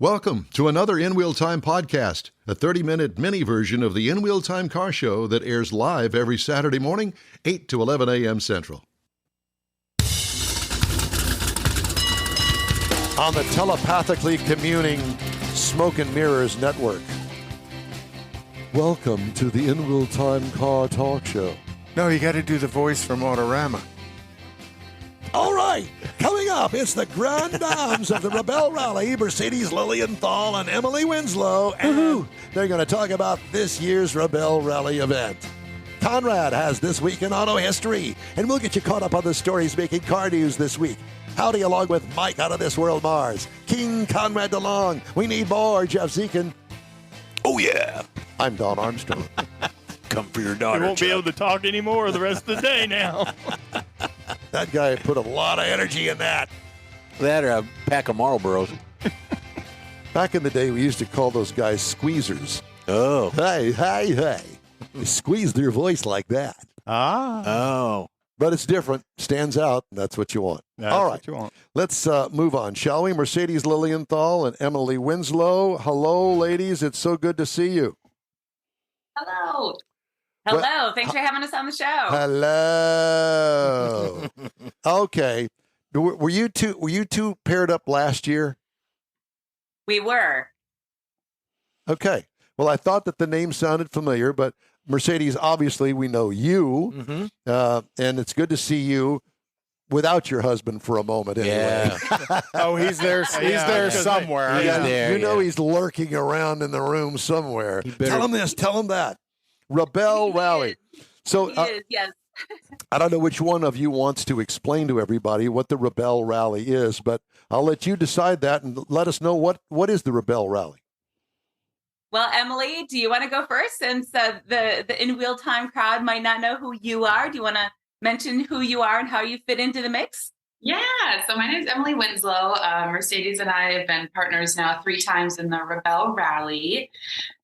Welcome to another In Wheel Time podcast, a 30-minute mini version of the In Wheel Time car show that airs live every Saturday morning, 8 to 11 a.m. Central. On the telepathically communing Smoke and Mirrors Network. Welcome to the In Wheel Time car talk show. No, you got to do the voice from Autorama. All right, coming up, it's the grand dames of the Rebelle Rally, Mercedes Lilienthal and Emily Winslow, and they're going to talk about this year's Rebelle Rally event. Conrad has This Week in Auto History, and we'll get you caught up on the stories making car news this week. Howdy along with Mike out of This World Mars, King Conrad DeLong, we need more, Jeff Zekin. Oh yeah, I'm Don Armstrong. Come for your daughter, You won't Chuck. be able to talk anymore the rest of the day now. That guy put a lot of energy in that. That or a pack of Marlboros. Back in the day, we used to call those guys squeezers. Oh. Hey. You squeeze their voice like that. Oh. But it's different. Stands out. And that's what you want. That's All right. what you want. Let's move on, shall we? Mercedes Lilienthal and Emily Winslow. Hello, ladies. It's so good to see you. Hello. Hello. Thanks for having us on the show. Hello. Okay. Were you two paired up last year? We were. Okay. Well, I thought that the name sounded familiar, but Mercedes, obviously, we know you, and it's good to see you without your husband for a moment. Anyway. Yeah. Oh, he's there. He's there somewhere. He's there, you know he's lurking around in the room somewhere. better- Tell him this. Tell him that. Rebelle Rally. So He is, yes. I don't know which one of you wants to explain to everybody what the Rebelle Rally is, but I'll let you decide that and let us know what is the Rebelle Rally. Well, Emily, do you want to go first since the In Wheel Time crowd might not know who you are? Do you want to mention who you are and how you fit into the mix? Yeah, so my name is Emily Winslow. Mercedes and I have been partners now 3 times in the Rebelle Rally.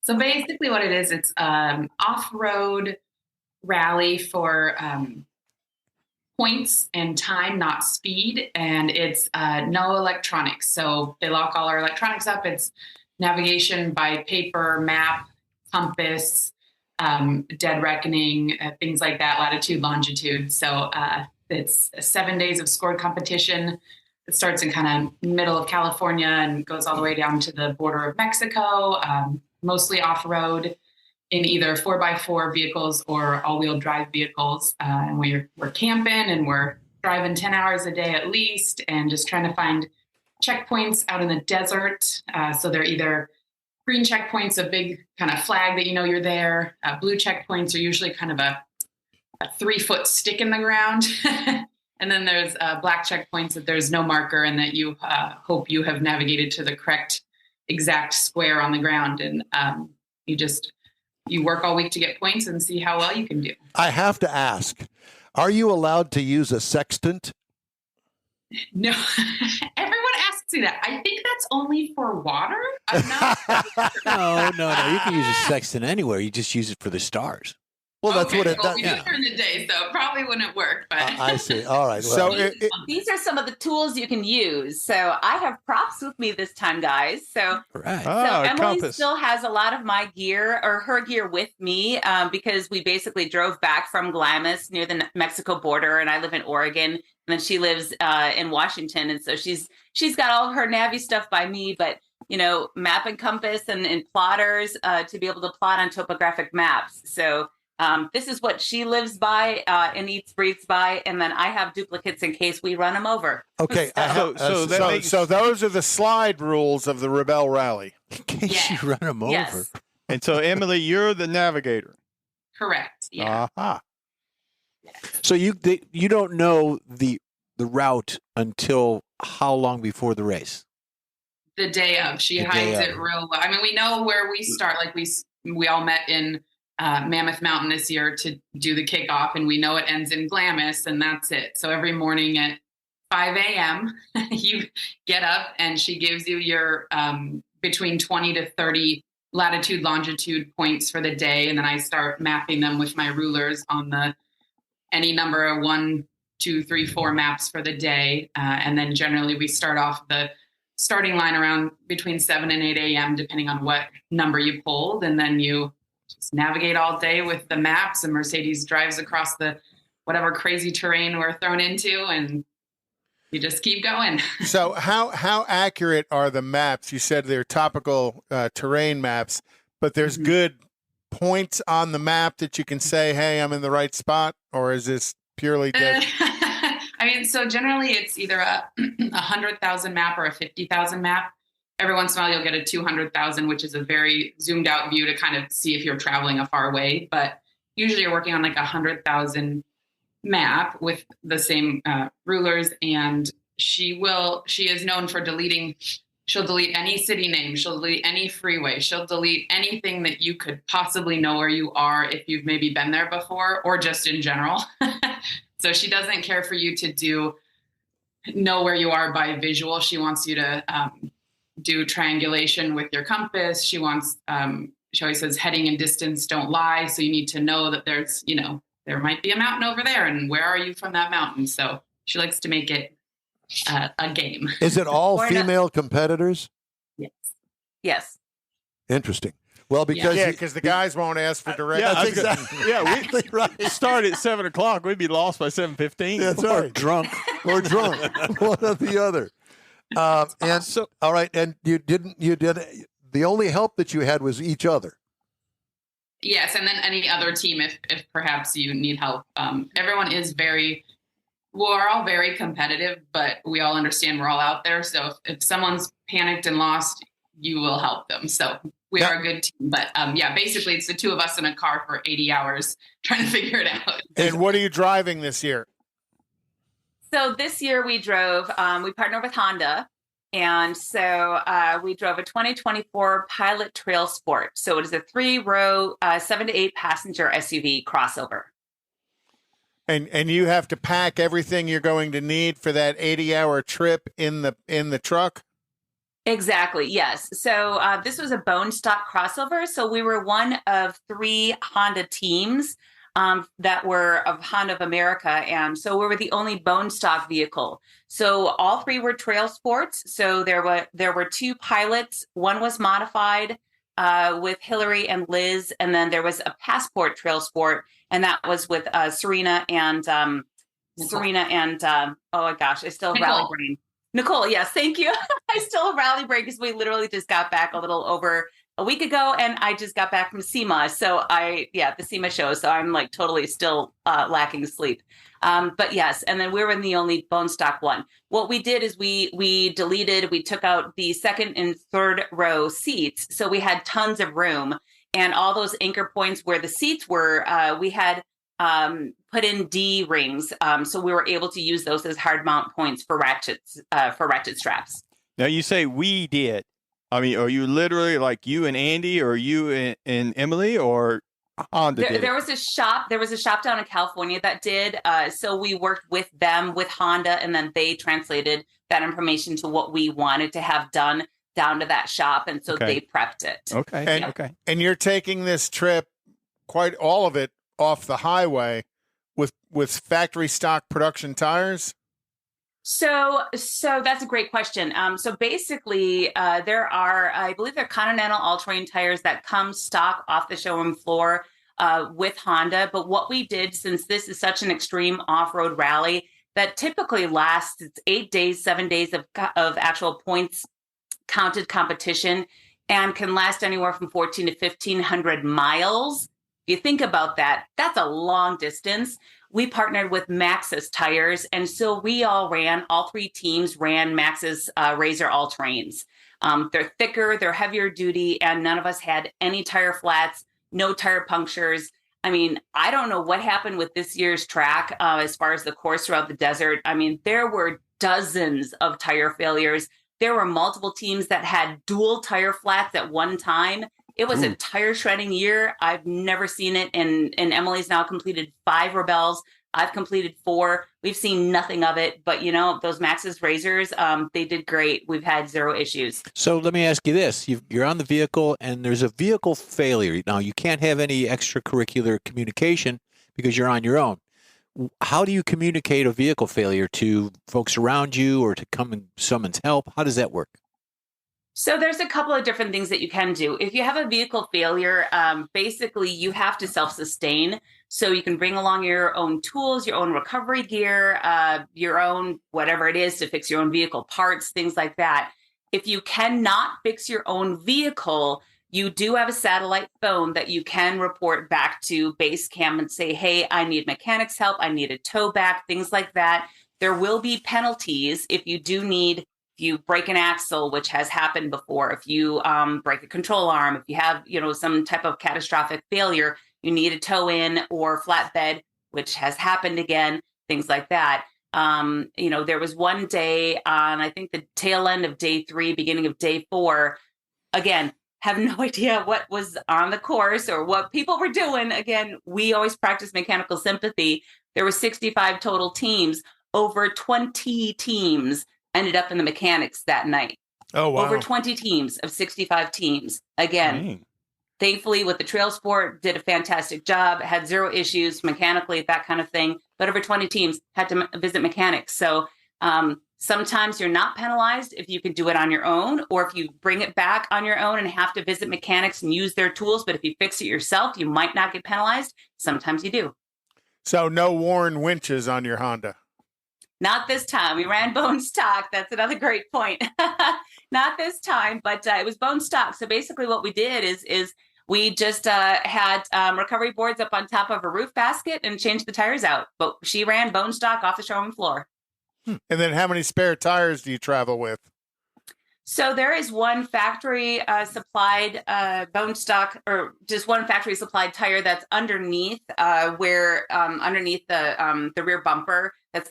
So basically what it is, it's off-road rally for points and time, not speed. And it's no electronics. So they lock all our electronics up. It's navigation by paper, map, compass, dead reckoning, things like that, latitude, longitude. So it's 7 days of scored competition. It starts in kind of middle of California and goes all the way down to the border of Mexico, mostly off-road in either 4x4 vehicles or all-wheel drive vehicles. And we're camping and we're driving 10 hours a day at least and just trying to find checkpoints out in the desert. So they're either green checkpoints, a big kind of flag that you know you're there. Blue checkpoints are usually kind of a 3-foot stick in the ground. And then there's black checkpoints that there's no marker and that you hope you have navigated to the correct exact square on the ground. And you work all week to get points and see how well you can do. I have to ask, are you allowed to use a sextant? No, everyone asks me that. I think that's only for water. I'm not. No. You can use a sextant anywhere. You just use it for the stars. Well, that's what it well, does. we do it during the day, so it probably wouldn't work. But I see. All right. So Well, These are some of the tools you can use. So I have props with me this time, guys. So Right. So a Emily compass. still has a lot of my gear or her gear with me because we basically drove back from Glamis near the Mexico border, and I live in Oregon, and then she lives in Washington, and so she's got all of her Navi stuff by me, but map and compass and plotters to be able to plot on topographic maps. So this is what she lives by and eats, breathes by, and then I have duplicates in case we run them over. okay. so those are the slide rules of the Rebelle Rally. In case Yeah. you run them over. Yes. And so, Emily, you're the navigator. correct. Yeah. Aha. So you don't know the route until how long before the race? The day of. She The day hides of. it real well. I mean, we know where we start. Like we all met in Mammoth Mountain this year to do the kickoff, and we know it ends in Glamis, and that's it. So every morning at 5 a.m., you get up, and she gives you your between 20 to 30 latitude, longitude points for the day, and then I start mapping them with my rulers on any number of 1, 2, 3, 4 maps for the day, and then generally we start off the starting line around between 7 and 8 a.m., depending on what number you pulled. And then you just navigate all day with the maps, and Mercedes drives across the whatever crazy terrain we're thrown into, and you just keep going. So how accurate are the maps? You said they're topical terrain maps, but there's good points on the map that you can say, hey, I'm in the right spot, or is this purely dead? I mean, so generally it's either a 100,000 map or a 50,000 map. Every once in a while you'll get a 200,000, which is a very zoomed out view to kind of see if you're traveling a far way. But usually you're working on like a 100,000 map with the same rulers. And she is known for she'll delete any city name. She'll delete any freeway. She'll delete anything that you could possibly know where you are if you've maybe been there before, or just in general. So she doesn't care for you to know where you are by visual. She wants you to do triangulation with your compass. She wants, she always says, heading and distance don't lie. So you need to know that there's, there might be a mountain over there, and where are you from that mountain? So she likes to make it a game. Is it all female competitors? Yes. Yes. Interesting. Well, because the guys won't ask for directions. Yeah, we right. start at 7:00. We'd be lost by 7:15. That's Or right. drunk. Or drunk. One or the other. And so, all right. And the only help that you had was each other. Yes. And then any other team, if perhaps you need help. Everyone is we're all very competitive, but we all understand we're all out there. So if someone's panicked and lost, you will help them. So we are a good team. But basically it's the two of us in a car for 80 hours trying to figure it out. And what are you driving this year? So this year we drove, we partnered with Honda. And so we drove a 2024 Pilot Trail Sport. So it is a 3-row, 7 to 8 passenger SUV crossover. And you have to pack everything you're going to need for that 80-hour trip in the truck? Exactly. Yes. So this was a bone stock crossover. So we were one of 3 Honda teams that were of Honda of America. And so we were the only bone stock vehicle. So all 3 were trail sports. So there were 2 pilots. One was modified with Hillary and Liz. And then there was a passport trail sport. And that was with Serena and oh my gosh, I still have rally brain. Nicole, yes, thank you. I still have rally brain because we literally just got back a little over a week ago, and I just got back from SEMA. So the SEMA show. So I'm like totally still lacking sleep. But yes, and then we were in the only bone stock one. What we did is we took out the 2nd and 3rd row seats. So we had tons of room, and all those anchor points where the seats were, we had put in D rings. So we were able to use those as hard mount points for ratchet straps. Now you say we did. I mean, are you literally like you and Andy, or you and Emily, or Honda did? There was a shop down in California that did. So we worked with them, with Honda, and then they translated that information to what we wanted to have done down to that shop. And so they prepped it. Okay. And you're taking this trip, quite all of it, off the highway with factory stock production tires? So that's a great question. So basically, there are Continental all-terrain tires that come stock off the showroom floor with Honda. But what we did, since this is such an extreme off-road rally that typically lasts 8 days, 7 days of actual points counted competition, and can last anywhere from 14 to 1,500 miles. If you think about that, that's a long distance. We partnered with Maxxis tires. And so all 3 teams ran Maxxis Razor all-terrains. They're thicker, they're heavier duty, and none of us had any tire flats, no tire punctures. I mean, I don't know what happened with this year's track as far as the course throughout the desert. I mean, there were dozens of tire failures. There were multiple teams that had dual tire flats at one time. It was a tire shredding year. I've never seen it. And Emily's now completed 5 Rebelles. I've completed 4. We've seen nothing of it. But, those Maxxis Razors, they did great. We've had 0 issues. So let me ask you this. You're on the vehicle and there's a vehicle failure. Now, you can't have any extracurricular communication because you're on your own. How do you communicate a vehicle failure to folks around you or to come and someone's help? How does that work? So there's a couple of different things that you can do. If you have a vehicle failure, basically you have to self-sustain. So you can bring along your own tools, your own recovery gear, your own whatever it is to fix your own vehicle parts, things like that. If you cannot fix your own vehicle, you do have a satellite phone that you can report back to base camp and say, hey, I need mechanics help. I need a tow back, things like that. There will be penalties if you do need, if you break an axle, which has happened before, if you break a control arm, if you have, some type of catastrophic failure, you need a tow in or flatbed, which has happened again, things like that. There was one day on, I think the tail end of day 3, beginning of day 4, again, have no idea what was on the course or what people were doing. Again, we always practice mechanical sympathy. There were 65 total teams. Over 20 teams ended up in the mechanics that night. Oh, wow. Over 20 teams of 65 teams. Again, thankfully with the trail sport, did a fantastic job, had 0 issues mechanically, that kind of thing. But over 20 teams had to visit mechanics. So sometimes you're not penalized if you can do it on your own, or if you bring it back on your own and have to visit mechanics and use their tools. But if you fix it yourself, you might not get penalized. Sometimes you do. So no worn winches on your Honda. Not this time. We ran bone stock. That's another great point. Not this time, but it was bone stock. So basically what we did is we just had recovery boards up on top of a roof basket and changed the tires out. But she ran bone stock off the showroom floor. And then how many spare tires do you travel with? So there is one factory supplied bone stock, or just one factory supplied tire that's underneath underneath the rear bumper, that's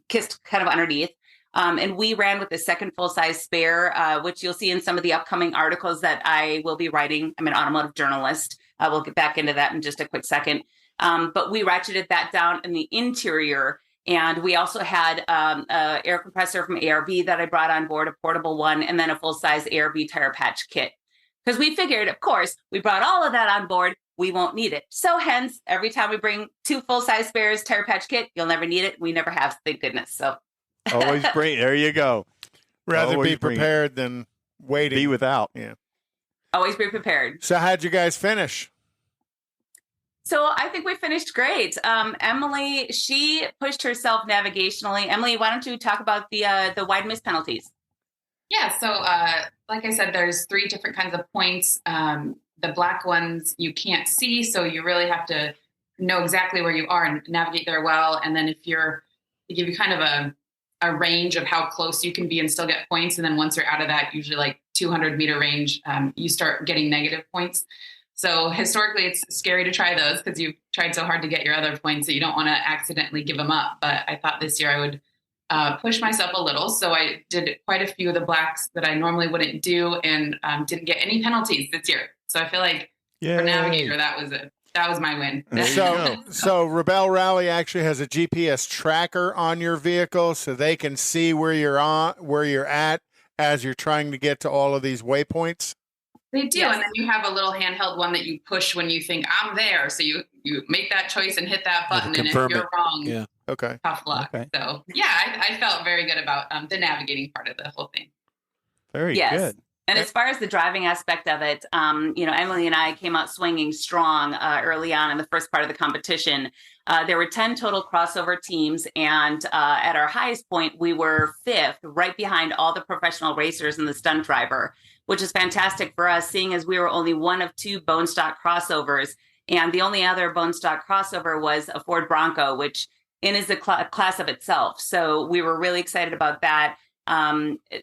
kissed kind of underneath. And we ran with the second full-size spare, which you'll see in some of the upcoming articles that I will be writing. I'm an automotive journalist. We'll get back into that in just a quick second. But we ratcheted that down in the interior. And we also had an air compressor from ARB that I brought on board, a portable one, and then a full-size ARB tire patch kit. Because we figured, of course, we brought all of that on board, we won't need it. So hence, every time we bring 2 full-size spares tire patch kit, you'll never need it. We never have, thank goodness. So always bring, there you go. Rather Always be prepared than waiting. Be without. Yeah. Always be prepared. So how'd you guys finish? So I think we finished great. Emily, she pushed herself navigationally. Emily, why don't you talk about the wide miss penalties? Yeah. So like I said, there's 3 different kinds of points. The black ones you can't see, so you really have to know exactly where you are and navigate there well. And then they give you kind of a range of how close you can be and still get points. And then once you're out of that, usually like 200 meter range, you start getting negative points. So historically, it's scary to try those because you've tried so hard to get your other points that you don't want to accidentally give them up. But I thought this year I would push myself a little. So I did quite a few of the blacks that I normally wouldn't do and didn't get any penalties this year. So I feel like for Navigator, that was my win. So Rebelle Rally actually has a GPS tracker on your vehicle so they can see where you're at as you're trying to get to all of these waypoints. They do. Yes. And then you have a little handheld one that you push when you think I'm there. So you make that choice and hit that button. And if you're wrong, tough luck. Okay. So yeah, I felt very good about the navigating part of the whole thing. Very good. And as far as the driving aspect of it, Emily and I came out swinging strong early on in the first part of the competition. There were 10 total crossover teams. And at our highest point, we were 5th, right behind all the professional racers and the stunt driver, which is fantastic for us, seeing as we were only one of 2 bone stock crossovers. And the only other bone stock crossover was a Ford Bronco, which is a class of itself. So we were really excited about that.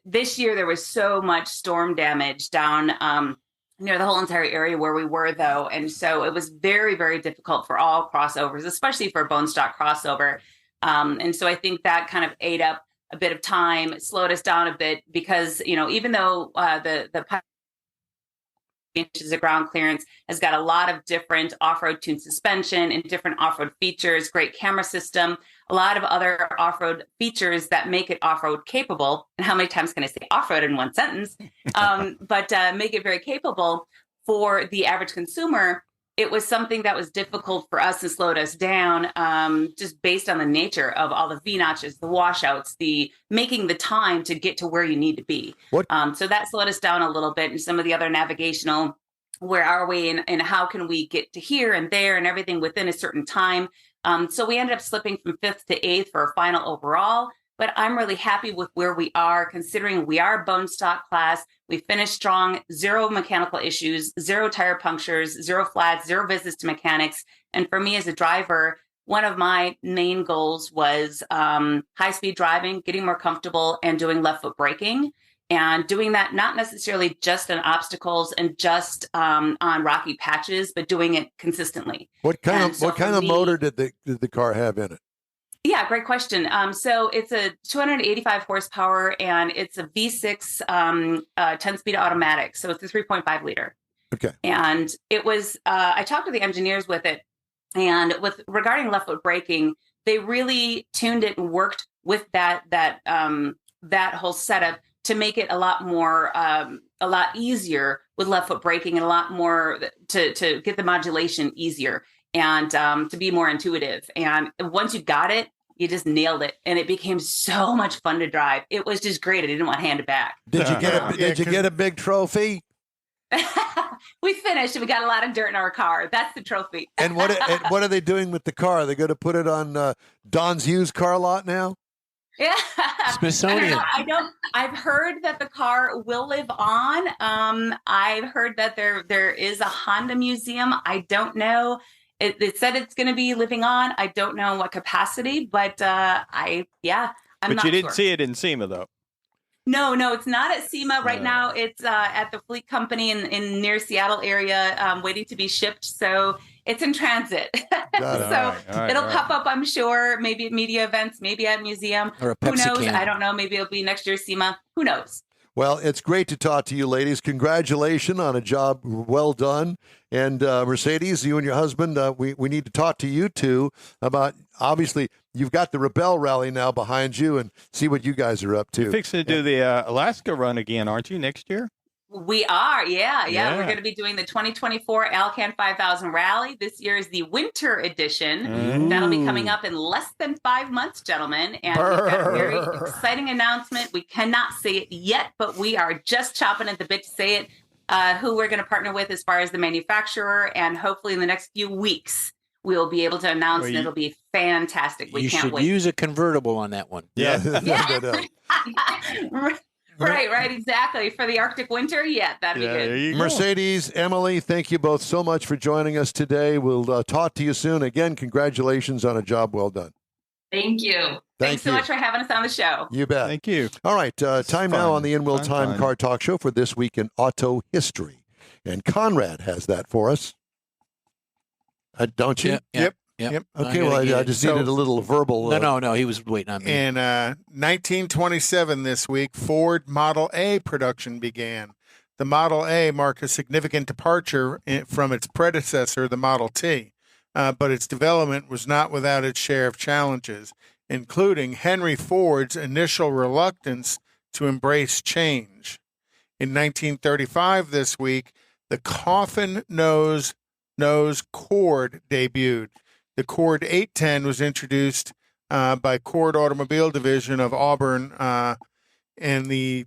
This year, there was so much storm damage down near the whole entire area where we were, though. And so it was very, very difficult for all crossovers, especially for a bone stock crossover. And so I think that kind of ate up a bit of time, slowed us down a bit because, even though the inches of ground clearance has got a lot of different off-road tuned suspension and different off-road features, great camera system, a lot of other off-road features that make it off-road capable. And how many times can I say off-road in one sentence? But make it very capable for the average consumer. it was something that was difficult for us and slowed us down, just based on the nature of all the V notches, the washouts, the making the time to get to where you need to be. So that slowed us down a little bit. And some of the other navigational, where are we and how can we get to here and there and everything within a certain time. So we ended up slipping from 5th to 8th for a final overall. But I'm really happy with where we are, considering we are a bone stock class. We finished strong, 0 mechanical issues, 0 tire punctures, 0 flats, 0 visits to mechanics. And for me as a driver, one of my main goals was high-speed driving, getting more comfortable, and doing left foot braking. And doing that not necessarily just on obstacles and just on rocky patches, but doing it consistently. What kind of motor did the car have in it? Yeah, great question. So it's a 285 horsepower and it's a V6 10-speed automatic. So it's a 3.5 liter. Okay. And it was, I talked to the engineers with it, and regarding left foot braking, they really tuned it and worked with that whole setup to make it a lot more, a lot easier with left foot braking, and a lot more to get the modulation easier. And to be more intuitive. And once you got it, you just nailed it. And it became so much fun to drive. It was just great. I didn't want to hand it back. Did you get a big trophy? We finished and we got a lot of dirt in our car. That's the trophy. And what are they doing with the car? Are they going to put it on Don's used car lot now? Yeah. Smithsonian. I've heard that the car will live on. I've heard that there is a Honda museum. I don't know. It said it's going to be living on. I don't know what capacity, but I'm but not you didn't sure. see it in SEMA, though. No, it's not at SEMA right now. It's at the Fleet Company in near Seattle area, waiting to be shipped. So it's in transit. So it'll pop up, I'm sure, maybe at media events, maybe at museum. Or a Who Pepsi knows? can. I don't know. Maybe it'll be next year's SEMA. Who knows? Well, it's great to talk to you, ladies. Congratulations on a job well done. And Mercedes, you and your husband, we need to talk to you two about, obviously, you've got the Rebelle Rally now behind you, and see what you guys are up to. You're fixing to do the Alaska run again, aren't you, next year? We are, yeah. Yeah. We're going to be doing the 2024 Alcan 5000 Rally. This year is the winter edition. That'll be coming up in less than 5 months, gentlemen. And we've got a very exciting announcement. We cannot say it yet, but we are just chopping at the bit to say it, who we're going to partner with as far as the manufacturer. And hopefully in the next few weeks, we'll be able to announce, and it'll be fantastic. We can't wait. You should use a convertible on that one. Yeah. No. Right, exactly. For the Arctic winter, that'd be There good. you go. Mercedes, Emily, thank you both so much for joining us today. We'll talk to you soon. Again, congratulations on a job well done. Thank you. Thanks so much for having us on the show. You bet. Thank you. All right, time now fun. on the In-Wheel Time Fun. Car Talk Show for this week in auto history. And Conrad has that for us. Don't you? Yep. Okay, well, I just needed a little verbal. No. He was waiting on me. In 1927 this week, Ford Model A production began. The Model A marked a significant departure from its predecessor, the Model T, but its development was not without its share of challenges, including Henry Ford's initial reluctance to embrace change. In 1935 this week, the coffin nose Cord debuted. The Cord 810 was introduced by Cord Automobile Division of Auburn at the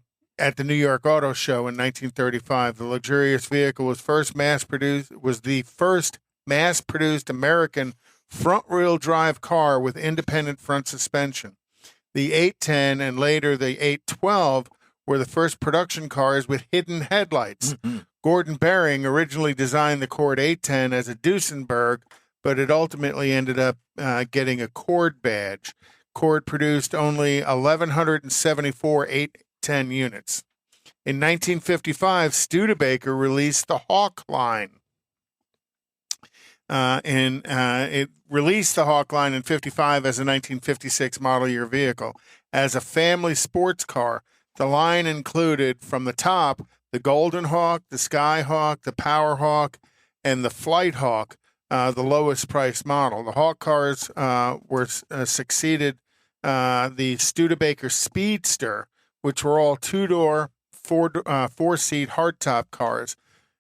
New York Auto Show in 1935. The luxurious vehicle was the first mass-produced American front-wheel drive car with independent front suspension. The 810 and later the 812 were the first production cars with hidden headlights. Mm-hmm. Gordon Bering originally designed the Cord 810 as a Duesenberg, but it ultimately ended up getting a Cord badge. Cord produced only 1,174 810 units. In 1955, Studebaker released the Hawk line. It released the Hawk line in 55 as a 1956 model year vehicle. As a family sports car, the line included, from the top, the Golden Hawk, the Sky Hawk, the Power Hawk, and the Flight Hawk, the lowest priced model. The Hawk cars succeeded the Studebaker Speedster, which were all two-door, four-seat hardtop cars.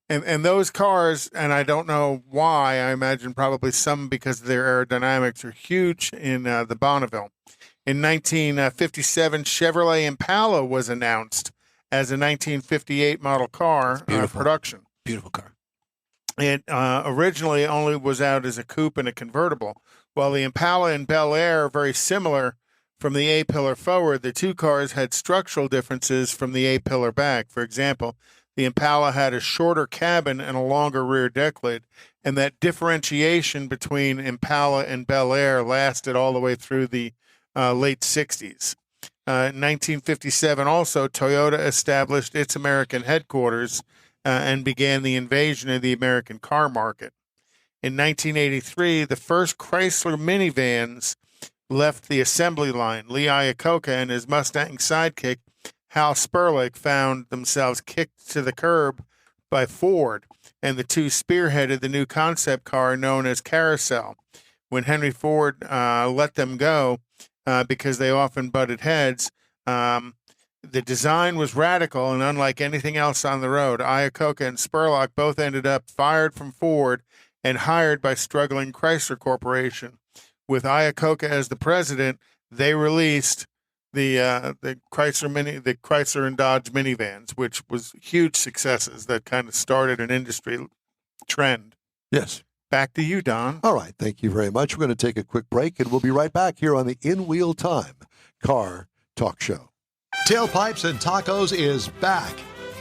And those cars, and I don't know why, I imagine probably some because their aerodynamics are huge in the Bonneville. In 1957, Chevrolet Impala was announced as a 1958 model car production. Beautiful car. It originally only was out as a coupe and a convertible. While the Impala and Bel Air are very similar from the A-pillar forward, the two cars had structural differences from the A-pillar back. For example, the Impala had a shorter cabin and a longer rear deck lid, and that differentiation between Impala and Bel Air lasted all the way through the late 60s. In 1957, also, Toyota established its American headquarters and began the invasion of the American car market. In 1983, the first Chrysler minivans left the assembly line. Lee Iacocca and his Mustang sidekick, Hal Sperlich, found themselves kicked to the curb by Ford, and the two spearheaded the new concept car known as Carousel. When Henry Ford let them go because they often butted heads, the design was radical and unlike anything else on the road. Iacocca and Sperlich both ended up fired from Ford and hired by struggling Chrysler Corporation. With Iacocca as the president, they released the Chrysler and Dodge minivans, which was huge successes that kind of started an industry trend. Yes. Back to you, Don. All right. Thank you very much. We're going to take a quick break, and we'll be right back here on the In Wheel Time Car Talk Show. Tailpipes and Tacos is back.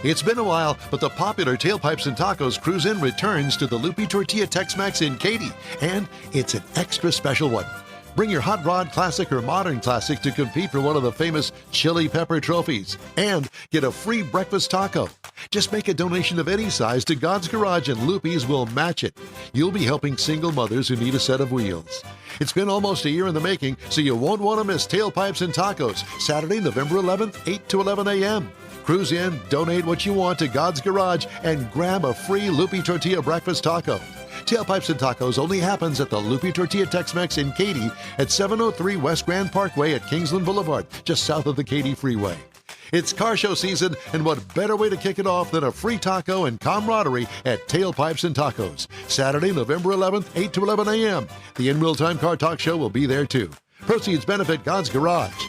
It's been a while, but the popular Tailpipes and Tacos Cruise In returns to the Lupi Tortilla Tex-Mex in Katy, and it's an extra special one. Bring your Hot Rod Classic or Modern Classic to compete for one of the famous Chili Pepper trophies and get a free breakfast taco. Just make a donation of any size to God's Garage and Lupi's will match it. You'll be helping single mothers who need a set of wheels. It's been almost a year in the making, so you won't want to miss Tailpipes and Tacos, Saturday, November 11th, 8 to 11 a.m. Cruise in, donate what you want to God's Garage, and grab a free Lupi Tortilla breakfast taco. Tailpipes and Tacos only happens at the Lupi Tortilla Tex-Mex in Katy at 703 West Grand Parkway at Kingsland Boulevard, just south of the Katy Freeway. It's car show season, and what better way to kick it off than a free taco and camaraderie at Tailpipes and Tacos, Saturday, November 11th, 8 to 11 a.m. The In Wheel Time Car Talk Show will be there too. Proceeds benefit God's Garage.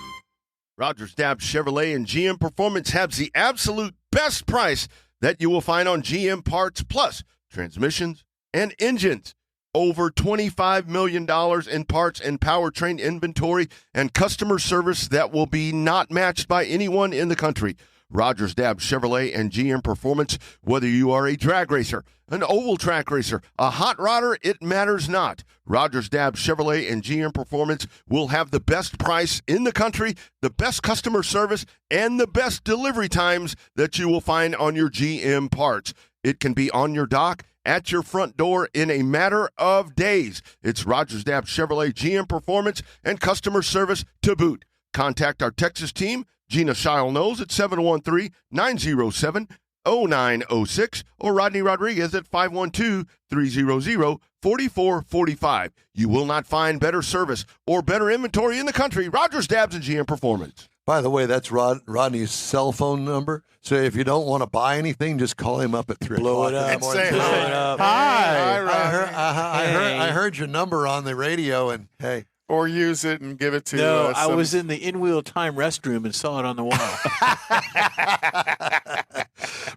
Rogers Dabbs Chevrolet and GM Performance has the absolute best price that you will find on GM parts plus transmissions and engines. Over $25 million in parts and powertrain inventory and customer service that will be not matched by anyone in the country. Rogers Dabbs Chevrolet and GM Performance, whether you are a drag racer, an oval track racer, a hot rodder, it matters not. Rogers Dabbs Chevrolet and GM Performance will have the best price in the country, the best customer service, and the best delivery times that you will find on your GM parts. It can be on your dock, at your front door in a matter of days. It's Rogers Dabbs Chevrolet, GM Performance, and customer service to boot. Contact our Texas team, Gina Shile-Knowles at 713-907-0906 or Rodney Rodriguez at 512-300-4445. You will not find better service or better inventory in the country. Rogers Dabbs and GM Performance. By the way, that's Rodney's cell phone number. So if you don't want to buy anything, just call him up at 3 Blow o'clock. it up. Say Blow hi. it up. Hi, I heard your number on the radio, and hey. Or use it and give it to No, I was in the in-wheel time restroom and saw it on the wall.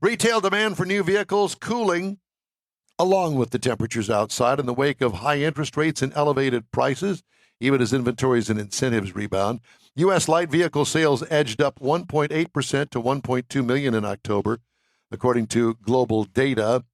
Retail demand for new vehicles cooling, along with the temperatures outside in the wake of high interest rates and elevated prices, even as inventories and incentives rebound. U.S. light vehicle sales edged up 1.8% to 1.2 million in October, according to global data.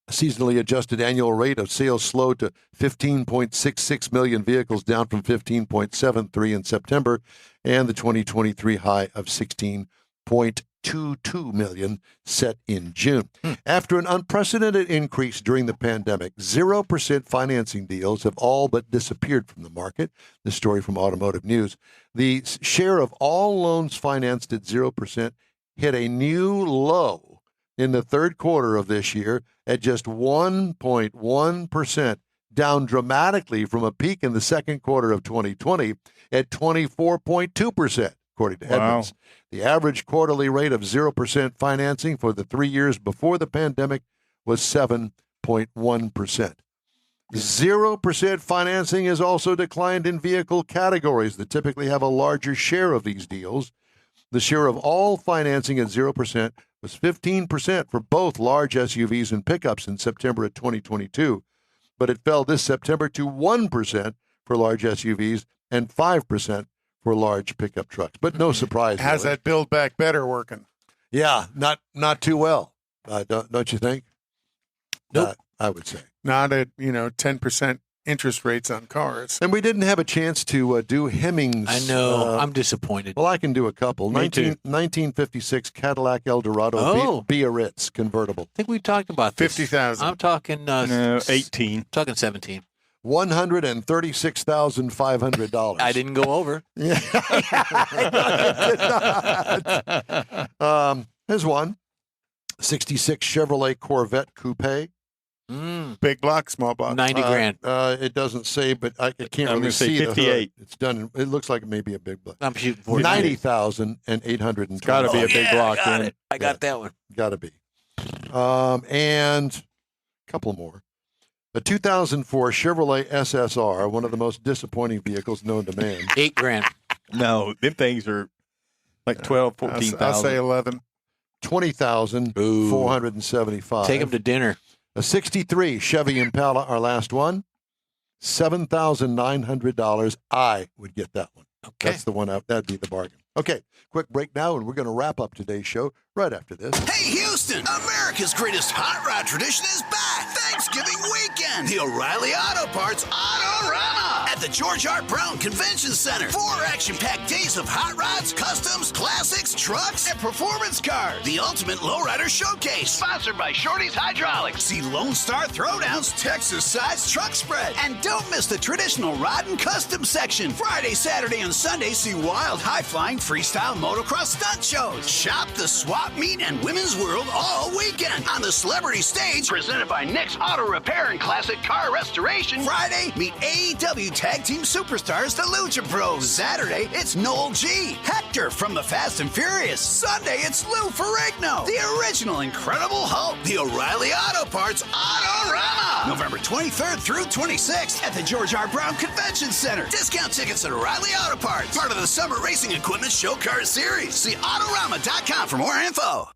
A seasonally adjusted annual rate of sales slowed to 15.66 million vehicles, down from 15.73 in September, and the 2023 high of 16.22 million set in June. After an unprecedented increase during the pandemic, 0% financing deals have all but disappeared from the market. This story from Automotive News. The share of all loans financed at 0% hit a new low in the third quarter of this year at just 1.1%, down dramatically from a peak in the second quarter of 2020 at 24.2%. according to Edmunds. The average quarterly rate of 0% financing for the 3 years before the pandemic was 7.1%. 0% financing has also declined in vehicle categories that typically have a larger share of these deals. The share of all financing at 0% was 15% for both large SUVs and pickups in September of 2022, but it fell this September to 1% for large SUVs and 5% for large pickup trucks. But no surprise. How's really. that Build Back Better working? Yeah, not too well. Don't you think? Nope. I would say. Not at 10% interest rates on cars. And we didn't have a chance to do Hemmings. I know. I'm disappointed. Well, I can do a couple. Me too. 1956 Cadillac Eldorado Oh. Biarritz convertible. I think we talked about this. 50,000. I'm talking No, 18. talking 17. $136,500. I didn't go over. Yeah. Here's one. 66 Chevrolet Corvette Coupe. Big block, small block. 90 grand. It doesn't say, but I can't I'm really gonna say see the 58. hood. It's done. It looks like it may be a big block. I'm shooting for 90,820. Got to be a big block. I got then. it. I got that one. Got to be. And a couple more. A 2004 Chevrolet SSR, one of the most disappointing vehicles known to man. 8 grand. No, them things are like 12, I'll 14,000. say 11. 20,475. Take him to dinner. A 63 Chevy Impala, our last one, $7,900. I would get that one. Okay. That's the one out. That'd be the bargain. Okay, quick break now, and we're going to wrap up today's show right after this. Hey, Houston! America's greatest hot rod tradition is back! Thanksgiving weekend! The O'Reilly Auto Parts Autorama! At the George R. Brown Convention Center. 4 action-packed days of hot rods, customs, classics, trucks, and performance cars. The ultimate lowrider showcase. Sponsored by Shorty's Hydraulics. See Lone Star Throwdowns, Texas-sized truck spread. And don't miss the traditional rod and custom section. Friday, Saturday, and Sunday, see wild, high-flying, freestyle motocross stunt shows. Shop the swap meet and women's world all weekend on the celebrity stage presented by Nick's Auto Repair and Classic Car Restoration. Friday, meet AEW Tag Team Superstars, the Lucha Bros. Saturday, it's Noel G, Hector from the Fast and Furious. Sunday, it's Lou Ferrigno, the original Incredible Hulk. The O'Reilly Auto Parts Autorama. November 23rd through 26th at the George R. Brown Convention Center. Discount tickets at O'Reilly Auto Parts. Part of the Summer Racing Equipment Show Car Series. See Autorama.com for more info.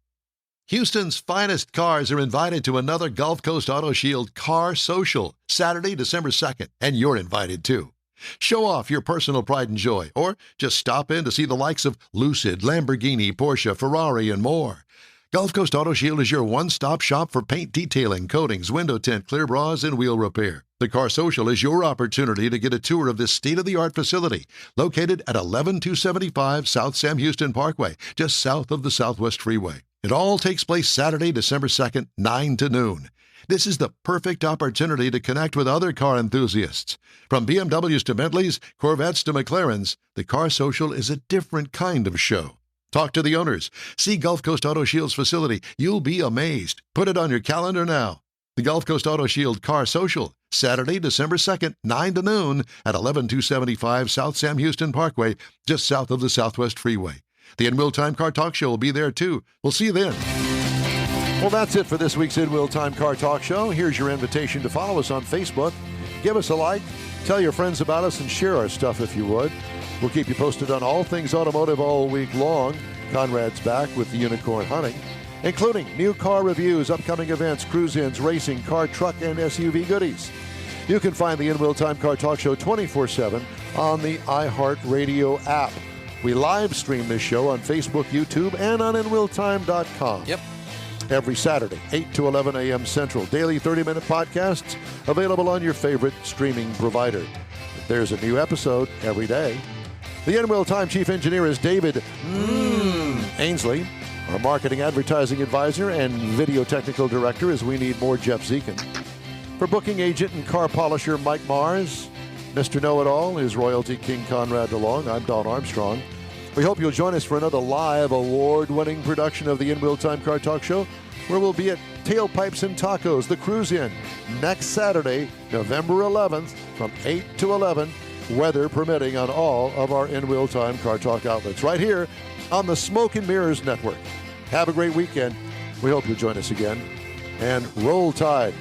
Houston's finest cars are invited to another Gulf Coast Auto Shield Car Social, Saturday, December 2nd, and you're invited too. Show off your personal pride and joy, or just stop in to see the likes of Lucid, Lamborghini, Porsche, Ferrari, and more. Gulf Coast Auto Shield is your one-stop shop for paint detailing, coatings, window tint, clear bras, and wheel repair. The Car Social is your opportunity to get a tour of this state-of-the-art facility located at 11275 South Sam Houston Parkway, just south of the Southwest Freeway. It all takes place Saturday, December 2nd, 9 to noon. This is the perfect opportunity to connect with other car enthusiasts. From BMWs to Bentleys, Corvettes to McLarens, the Car Social is a different kind of show. Talk to the owners. See Gulf Coast Auto Shield's facility. You'll be amazed. Put it on your calendar now. The Gulf Coast Auto Shield Car Social, Saturday, December 2nd, 9 to noon at 11275 South Sam Houston Parkway, just south of the Southwest Freeway. The In Wheel Time Car Talk Show will be there, too. We'll see you then. Well, that's it for this week's In Wheel Time Car Talk Show. Here's your invitation to follow us on Facebook. Give us a like, tell your friends about us, and share our stuff if you would. We'll keep you posted on all things automotive all week long. Conrad's back with the Unicorn Hunting, including new car reviews, upcoming events, cruise-ins, racing, car, truck, and SUV goodies. You can find the In Wheel Time Car Talk Show 24/7 on the iHeartRadio app. We live stream this show on Facebook, YouTube, and on InWheelTime.com. Yep. Every Saturday, 8 to 11 a.m. Central. Daily 30-minute podcasts available on your favorite streaming provider. There's a new episode every day. The In Wheel Time Chief Engineer is David Ainsley. Our Marketing Advertising Advisor and Video Technical Director is We Need More Jeff Zekin. For Booking Agent and Car Polisher Mike Mars, Mr. Know-It-All is Royalty King Conrad DeLong. I'm Don Armstrong. We hope you'll join us for another live award-winning production of the In Wheel Time Car Talk Show, where we'll be at Tailpipes and Tacos, the Cruise Inn, next Saturday, November 11th, from 8 to 11. weather permitting, on all of our In Wheel Time Car Talk outlets, right here on the Smoke and Mirrors Network. Have a great weekend. We hope you'll join us again. And roll tide.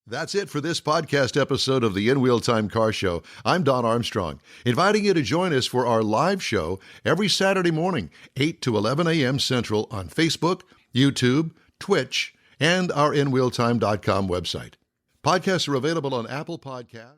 That's it for this podcast episode of the In Wheel Time Car Show. I'm Don Armstrong, inviting you to join us for our live show every Saturday morning, 8 to 11 a.m. Central on Facebook, YouTube, Twitch, and our InWheelTime.com website. Podcasts are available on Apple Podcasts.